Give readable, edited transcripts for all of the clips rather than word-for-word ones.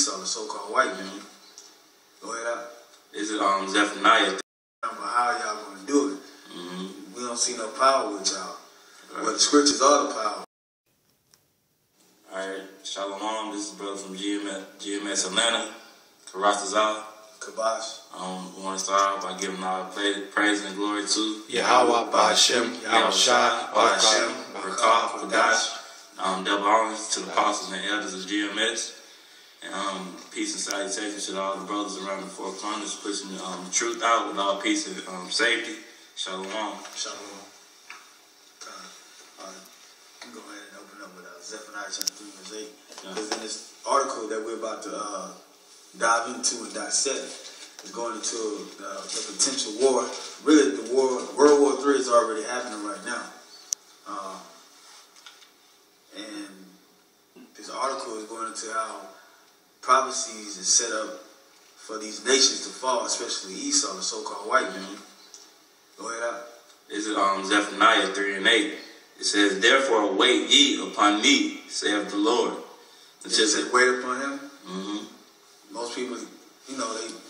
Esau, the so-called white man. Go ahead out. Is it Zephaniah? About how y'all gonna do it. We don't see no power with y'all. But the scriptures are the power. Alright, Shalom, this is brother from GMS Atlanta, Karastazal. Kabash. We want to start off by giving all praise and glory to Yahweh, Ba'Shem, Yahweh Shai, Ba'Shem, Barakah, Kodash, double honors to the apostles and elders of GMS. And peace and salutations to all the brothers around the four corners, pushing the truth out with all peace and safety. Shalom. Shalom. You can go ahead and open up with Zephaniah chapter 3 verse 8. Because in this article that we're about to dive into and dissect, is going into the potential war. Really, the war, World War III is already happening right now. And this article is going into how prophecies is set up for these nations to fall, especially Esau, the so-called white man. Go ahead out. This is Zephaniah 3 and 8. It says, "Therefore wait ye upon me, saith the Lord." It just said, wait upon him. Most people,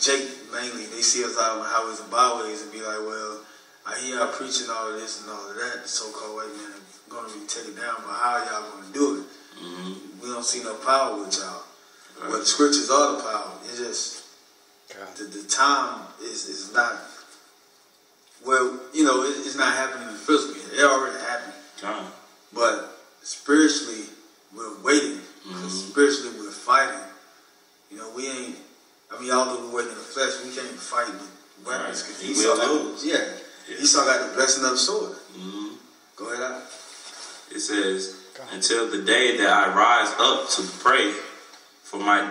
Jake mainly, they see us out on highways and byways and be like, well, I hear y'all preaching all of this and all of that. The so-called white man are going to be taken down, but how y'all going to do it? We don't see no power with y'all. But the scriptures are the power. It's just, the time is not, well, it's not happening physically. It already happened. But spiritually, we're waiting. Spiritually, we're fighting. Although we're waiting in the flesh, we can't fight with weapons. Because Esau got the blessing of the sword. Go ahead out. It says, "Until the day that I rise up to pray, for my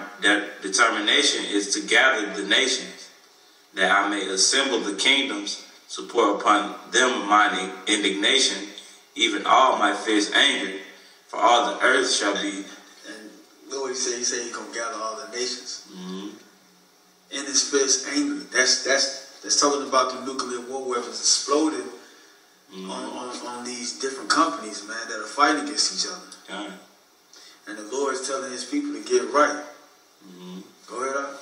determination is to gather the nations, that I may assemble the kingdoms, to pour upon them mine indignation, even all my fierce anger, for all the earth shall be." And look what he said. He said he's going to gather all the nations. In his fierce anger. That's talking about the nuclear war weapons exploding on these different companies, man, that are fighting against each other. And the Lord is telling his people to get right. Go ahead out.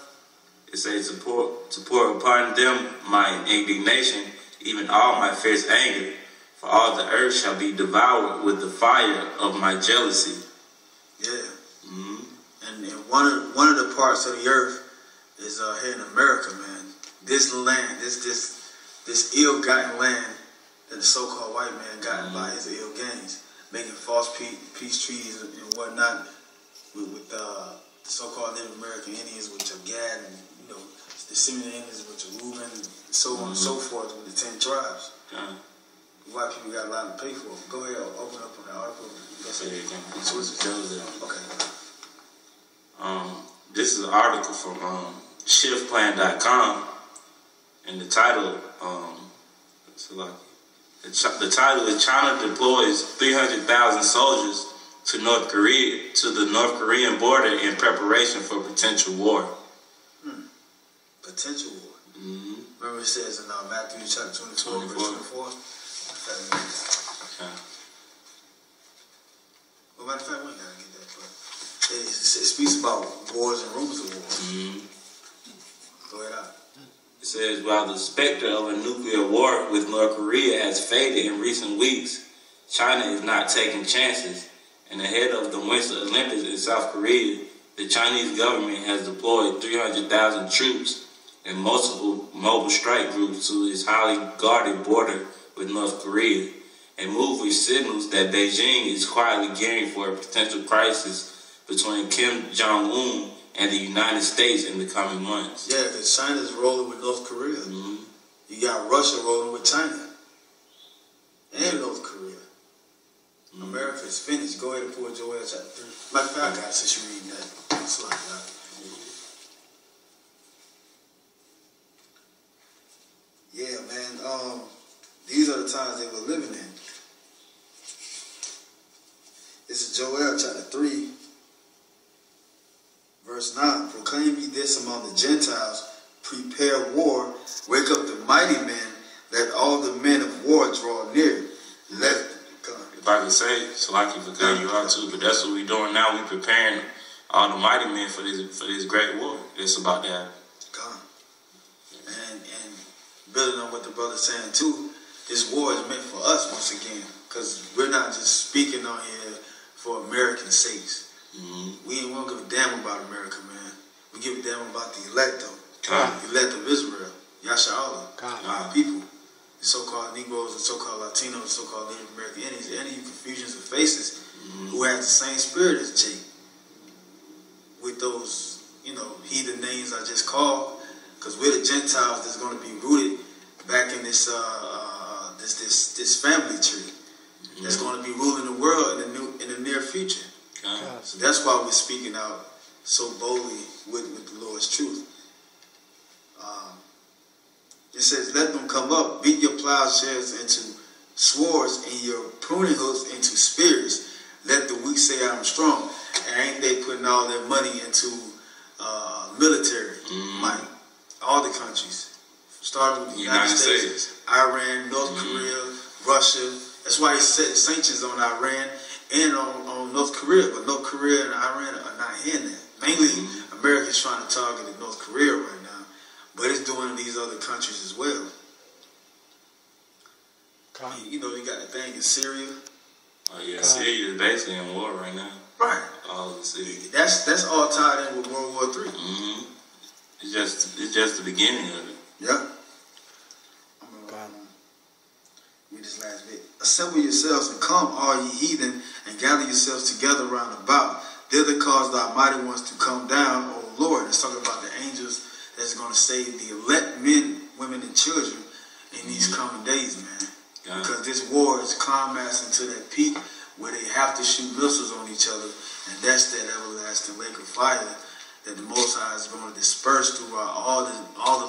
It says, to pour upon them my indignation, even all my fierce anger, for all the earth shall be devoured with the fire of my jealousy. Yeah. And one of the parts of the earth is here in America, man. This land, this ill-gotten land that the so-called white man got by his ill gains, making false peace treaties and whatnot with the so-called Native American Indians, which are Gad, and the Simeon Indians, which are Reuben, and so on and so forth with the 10 tribes. White people got a lot to pay for. Go ahead, open up on the article. Okay. This is an article from shiftplan.com, and the title, the title is "China deploys 300,000 soldiers to North the North Korean border in preparation for potential war." Potential war. Remember it says in Matthew chapter 24, verse 24. Okay. Well, matter of fact, we ain't gotta get that, but it speaks about wars and rumors of wars. Go ahead out. It says, while the specter of a nuclear war with North Korea has faded in recent weeks, China is not taking chances. And ahead of the Winter Olympics in South Korea, the Chinese government has deployed 300,000 troops and multiple mobile strike groups to its highly guarded border with North Korea, a move which signals that Beijing is quietly gearing for a potential crisis between Kim Jong-un and the United States in the coming months. Yeah, because China's rolling with North Korea. You got Russia rolling with China and North Korea. America's finished. Go ahead and pull Joel chapter 3. Matter of fact, I got it since you're reading that. Slide it out. Yeah, man. These are the times they were living in. This is Joel chapter 3, verse 9. "Proclaim ye this among the Gentiles, prepare war, wake up the mighty men, let all the men of war draw near." Let If I can say, so I can cutting you out too, but that's what we're doing now. We're preparing all the mighty men for this great war. It's about to happen. God. And building on what the brother's saying too, this war is meant for us once again, because we're not just speaking on here for American sakes. Mm-hmm. We won't give a damn about America, man. We give a damn about the elect, though. The elect of Israel, Yasha'Allah, our people, the so-called Negroes, the so-called Latinos, the so-called Native American Indians, any confusions of faces who have the same spirit as Jake, with those, heathen names I just called, because we're the Gentiles that's going to be rooted back in this this family tree that's going to be ruling the world in the near future. So that's why we're speaking out so boldly with the Lord's truth. It says, let them come up, beat your plowshares into swords and your pruning hooks into spears. Let the weak say I'm strong. And ain't they putting all their money into military might? All the countries. Starting with the United States, Iran, North Korea, Russia. That's why he set sanctions on Iran and on North Korea. But North Korea and Iran are not hearing that. Mainly, America's trying to target North Korea right now. But it's doing these other countries as well. You got the thing in Syria. Oh yeah, Syria is basically in war right now. Right. All the cities. That's all tied in with World War III. Mm-hmm. It's just the beginning of it. Yeah. Read this last bit. Assemble yourselves and come, all ye heathen, and gather yourselves together round about. Thither cause thy mighty ones to come down, O Lord. It's talking about the angels that's going to save the elect men, women, and children in these coming days, man. Yeah. Because this war is climaxing to that peak where they have to shoot missiles on each other, and that's that everlasting lake of fire that the Most High is going to disperse throughout all the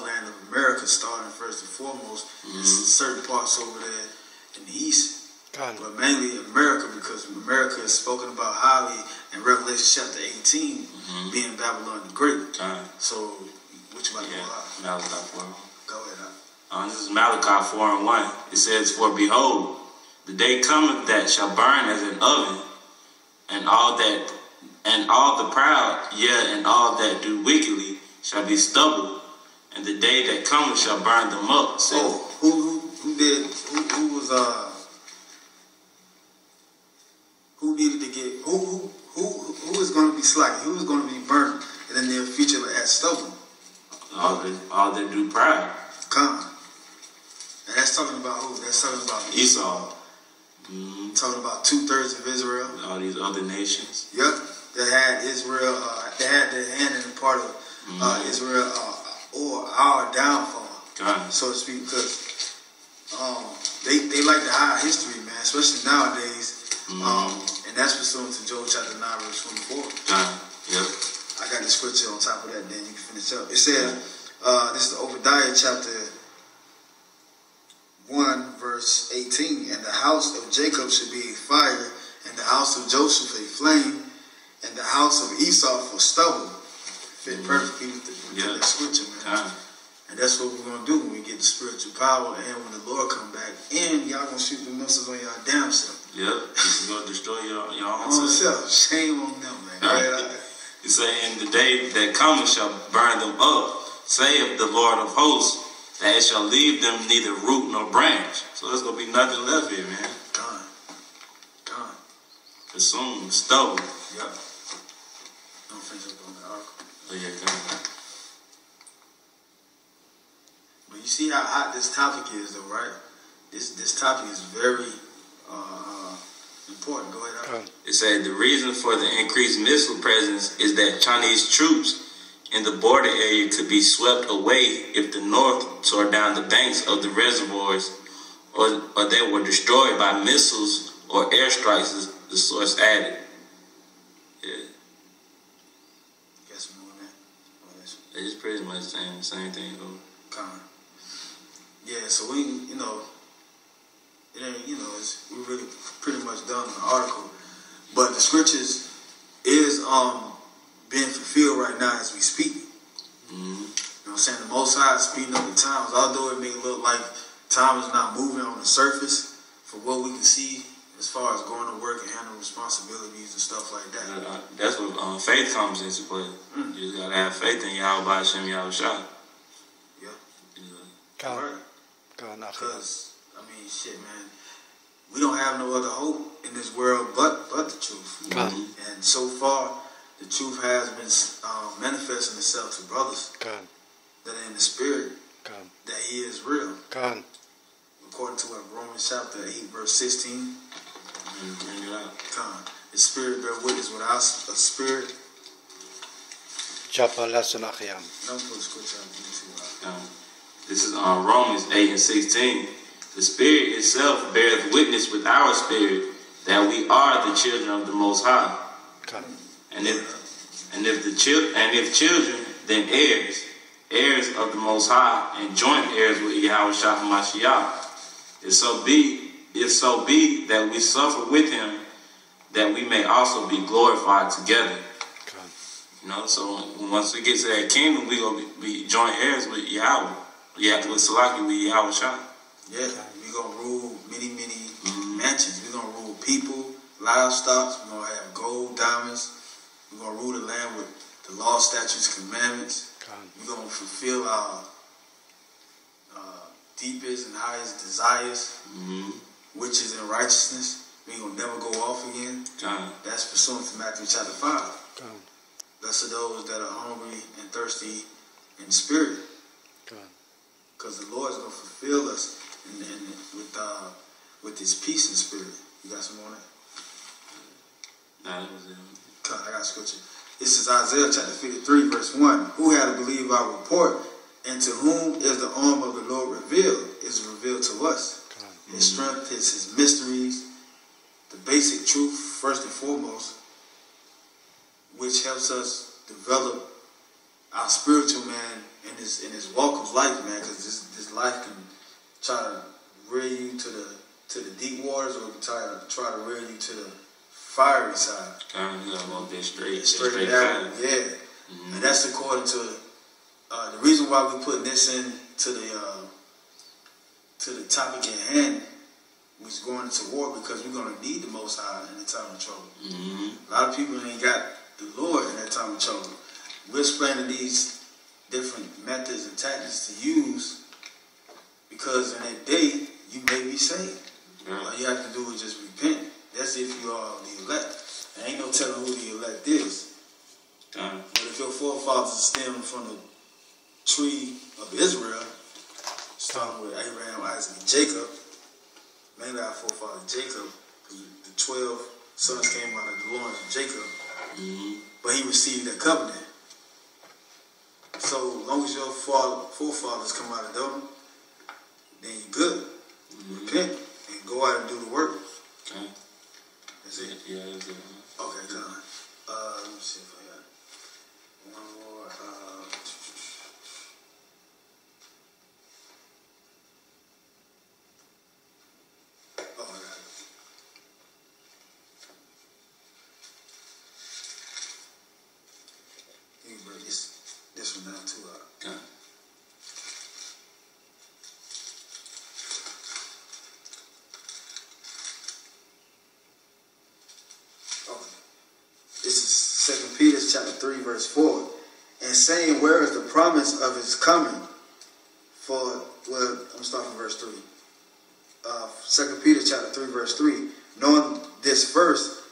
land of America, starting first and foremost in certain parts over there in the east. But mainly America, because America is spoken about highly in Revelation chapter 18, being Babylon the Great. So, what you about to go out? Malachi 4. Go ahead. This is Malachi 4:1. It says, for behold, the day cometh that shall burn as an oven, and all the proud, and all that do wickedly shall be stubble, and the day that cometh shall burn them up. So, who needed to get who is going to be slack? Who is going to be burnt in the near future as stubble? All that do pride. Come. And that's talking about who? That's talking about Esau. Talking about 2/3 of Israel. All these other nations. Yep. That had Israel, they had their hand in the part of Israel or our downfall, so to speak, because they like to hide history, man, especially nowadays. And that's pursuant to Joel chapter 9, verse 24. Yep. I got the scripture on top of that, then you can finish up. It says, this is Obadiah chapter 1, verse 18. And the house of Jacob should be a fire, and the house of Joseph a flame, and the house of Esau for stubble. Fit perfectly with that scripture, man. And that's what we're going to do when we get the spiritual power and when the Lord come back. And y'all going to shoot the missiles on y'all damn self. Yep. He's going to destroy your own self. Shame on them, man. Right. He say, in the day that cometh shall burn them up, saith the Lord of hosts, that it shall leave them neither root nor branch. So there's going to be nothing left here, man. Gone. Consumed, stubble. Yep. Don't finish up on the article. Oh, yeah, God. But you see how hot this topic is, though, right? This topic is very important. Go ahead. It said the reason for the increased missile presence is that Chinese troops in the border area could be swept away if the North tore down the banks of the reservoirs, or they were destroyed by missiles or airstrikes, the source added. Yeah. Guess more than that. It's pretty much saying the same thing, though. Yeah, so we, it ain't, we're really pretty much done with the article. But the scriptures is being fulfilled right now as we speak. You know what I'm saying? The Most High is speeding up the times, although it may look like time is not moving on the surface for what we can see as far as going to work and handling responsibilities and stuff like that. That's what faith comes into play. You just gotta have faith in Yahweh Hashem Yahushua. Yeah. God. Because, I mean, shit, man. We don't have no other hope in this world but the truth. God. And so far, the truth has been manifesting itself to brothers God. that are in the spirit, God. that he is real. God. According to Romans chapter 8, verse 16. Bring it out. The spirit bear witness with our spirit. Japa lesson Achiyam. Don't put scripture on YouTube. This is on Romans 8 and 16. The Spirit itself beareth witness with our spirit that we are the children of the Most High. God. And if children, then heirs of the Most High, and joint heirs with Yahushua HaMashiach. If so be that we suffer with him, that we may also be glorified together. God. You know, so once we get to that kingdom, we gonna be joint heirs with Yahweh. With Salaki, with Yahushua. Yeah, we're going to rule many mansions. We're going to rule people, livestock. We're going to have gold, diamonds. We're going to rule the land with the law, statutes, commandments. God. We're going to fulfill our deepest and highest desires, which is in righteousness. We ain't going to never go off again. God. That's pursuant to Matthew chapter 5. God. Blessed are those that are hungry and thirsty in spirit. God. Because the Lord is going to fulfill us with his peace and spirit. You got some on that? Nah, that was it. I got scripture. This is Isaiah chapter 53, verse 1. Who had believed our report, and to whom is the arm of the Lord revealed? Is revealed to us. God. His strength is his mysteries, the basic truth, first and foremost, which helps us develop our spiritual man in his walk of life, man, because this life can try to rear you to the deep waters, or try to rear you to the fiery side. You gotta walk that straight down. Yeah. And that's according to the reason why we're putting this in to the topic at hand, which is going into war, because we're gonna need the Most High in the time of trouble. A lot of people ain't got the Lord in that time of trouble. We're explaining these different methods and tactics to use, because in that day you may be saved. All you have to do is just repent. That's if you are the elect. There ain't no telling who the elect is. But if your forefathers stem from the tree of Israel, starting with Abraham, Isaac, and Jacob, mainly our forefather Jacob, because the 12 sons came out of the loins of Jacob, but he received that covenant. So as long as your forefathers come out of them, then you're good. Repent and go out and do the work. Okay. That's it? Yeah, that's it. Okay, John. Let me see if I got one more. I got it. You can break this one down too. Okay. This is 2 Peter chapter 3, verse 4. And saying, where is the promise of his coming? I'm starting from verse 3. 2 Peter chapter 3, verse 3. Knowing this first,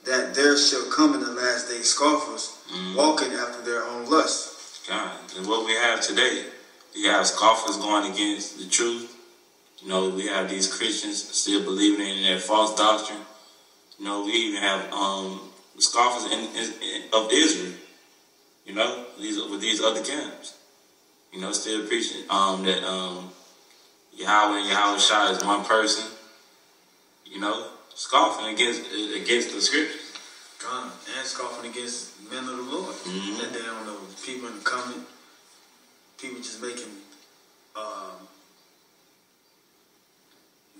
that there shall come in the last days scoffers, walking after their own lust. God. And what we have today, we have scoffers going against the truth. You know, we have these Christians still believing in their false doctrine. You know, we even have scoffers of Israel, you know, with these other camps, you know, still preaching that Yahweh and Yahushua is one person, you know, scoffing against the scriptures. God, and scoffing against men of the Lord. That they don't know. People in the comment, people just making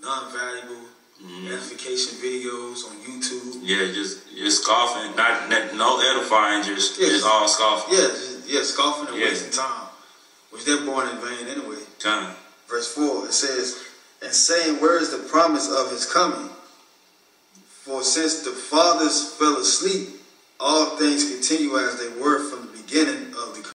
non-valuable edification videos on YouTube. Yeah, just scoffing, not no edifying, just all scoffing. Yeah, scoffing and wasting time, which they're born in vain anyway. Time. Verse 4, it says, and saying, where is the promise of his coming? For since the fathers fell asleep, all things continue as they were from the beginning.